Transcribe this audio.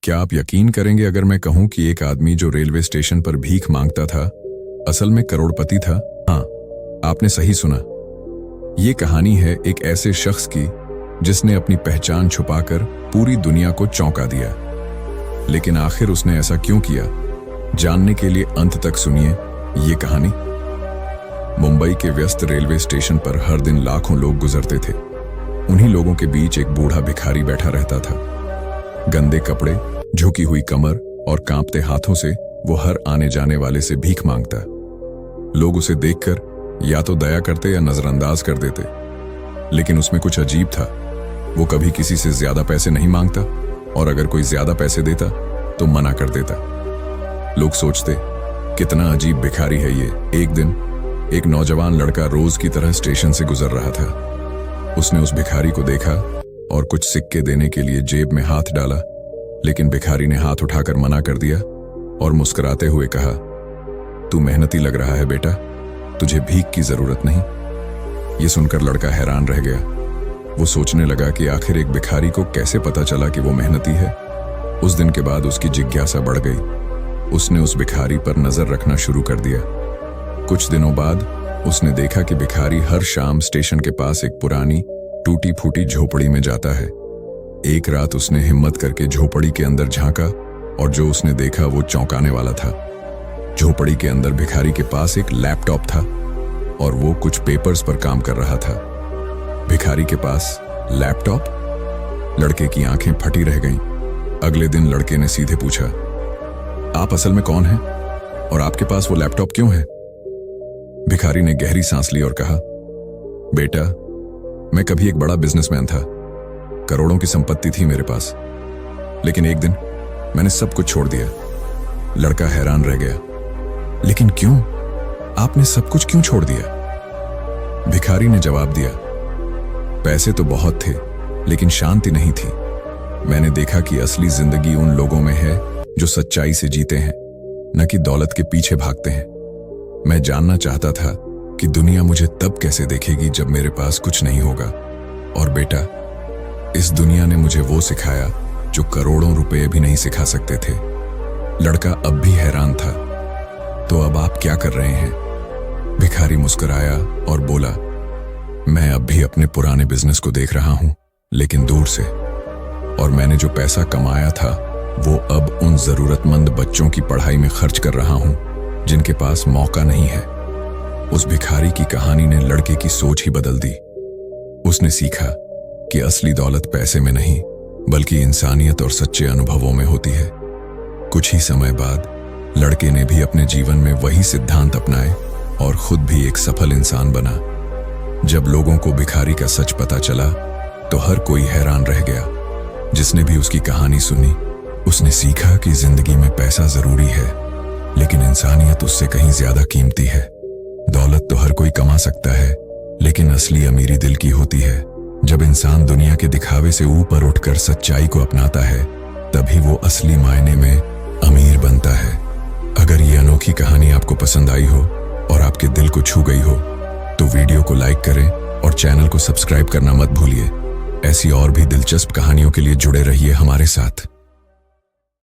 क्या आप यकीन करेंगे अगर मैं कहूं कि एक आदमी जो रेलवे स्टेशन पर भीख मांगता था असल में करोड़पति था? हाँ, आपने सही सुना। ये कहानी है एक ऐसे शख्स की जिसने अपनी पहचान छुपाकर पूरी दुनिया को चौंका दिया। लेकिन आखिर उसने ऐसा क्यों किया, जानने के लिए अंत तक सुनिए ये कहानी। मुंबई के व्यस्त रेलवे स्टेशन पर हर दिन लाखों लोग गुजरते थे। उन्हीं लोगों के बीच एक बूढ़ा भिखारी बैठा रहता था। गंदे कपड़े, झुकी हुई कमर और कांपते हाथों से वो हर आने जाने वाले से भीख मांगता। लोग उसे देखकर या तो दया करते या नजरअंदाज कर देते, लेकिन उसमें कुछ अजीब था। वो कभी किसी से ज्यादा पैसे नहीं मांगता और अगर कोई ज्यादा पैसे देता तो मना कर देता। लोग सोचते कितना अजीब भिखारी है ये। एक दिन एक नौजवान लड़का रोज की तरह स्टेशन से गुजर रहा था। उसने उस भिखारी को देखा और कुछ सिक्के देने के लिए जेब में हाथ डाला, लेकिन भिखारी ने हाथ उठाकर मना कर दिया और मुस्कुराते हुए कहा, तू मेहनती लग रहा है बेटा, तुझे भीख की जरूरत नहीं। ये सुनकर लड़का हैरान रह गया। वो सोचने लगा कि आखिर एक भिखारी को कैसे पता चला कि वो मेहनती है। उस दिन के बाद उसकी जिज्ञासा बढ़ गई। उसने उस भिखारी पर नजर रखना शुरू कर दिया। कुछ दिनों बाद उसने देखा कि भिखारी हर शाम स्टेशन के पास एक पुरानी टूटी फूटी झोपड़ी में जाता है। एक रात उसने हिम्मत करके झोपड़ी के अंदर झांका और जो उसने देखा वो चौंकाने वाला था। झोपड़ी के अंदर भिखारी के पास एक लैपटॉप था और वो कुछ पेपर्स पर काम कर रहा था। भिखारी के पास लैपटॉप? लड़के की आंखें फटी रह गईं। अगले दिन लड़के ने सीधे पूछा, आप असल में कौन हैं और आपके पास वो लैपटॉप क्यों है? भिखारी ने गहरी सांस ली और कहा, बेटा, मैं कभी एक बड़ा बिजनेसमैन था। करोड़ों की संपत्ति थी मेरे पास, लेकिन एक दिन मैंने सब कुछ छोड़ दिया। लड़का हैरान रह गया, लेकिन क्यों? आपने सब कुछ क्यों छोड़ दिया? भिखारी ने जवाब दिया, पैसे तो बहुत थे, लेकिन शांति नहीं थी। मैंने देखा कि असली जिंदगी उन लोगों में है जो सच्चाई से जीते हैं, न कि दौलत के पीछे भागते हैं। मैं जानना चाहता था कि दुनिया मुझे तब कैसे देखेगी जब मेरे पास कुछ नहीं होगा। और बेटा, इस दुनिया ने मुझे वो सिखाया जो करोड़ों रुपए भी नहीं सिखा सकते थे। लड़का अब भी हैरान था। तो अब आप क्या कर रहे हैं? भिखारी मुस्कुराया और बोला, मैं अब भी अपने पुराने बिजनेस को देख रहा हूं, लेकिन दूर से। और मैंने जो पैसा कमाया था वो अब उन जरूरतमंद बच्चों की पढ़ाई में खर्च कर रहा हूं जिनके पास मौका नहीं है। उस भिखारी की कहानी ने लड़के की सोच ही बदल दी। उसने सीखा कि असली दौलत पैसे में नहीं, बल्कि इंसानियत और सच्चे अनुभवों में होती है। कुछ ही समय बाद लड़के ने भी अपने जीवन में वही सिद्धांत अपनाए और खुद भी एक सफल इंसान बना। जब लोगों को भिखारी का सच पता चला तो हर कोई हैरान रह गया। जिसने भी उसकी कहानी सुनी उसने सीखा कि जिंदगी में पैसा जरूरी है, लेकिन इंसानियत उससे कहीं ज्यादा कीमती है। दौलत तो हर कोई कमा सकता है, लेकिन असली अमीरी दिल की होती है। जब इंसान दुनिया के दिखावे से ऊपर उठकर सच्चाई को अपनाता है, तभी वो असली मायने में अमीर बनता है। अगर ये अनोखी कहानी आपको पसंद आई हो और आपके दिल को छू गई हो, तो वीडियो को लाइक करें और चैनल को सब्सक्राइब करना मत भूलिए। ऐसी और भी दिलचस्प कहानियों के लिए जुड़े रहिए हमारे साथ।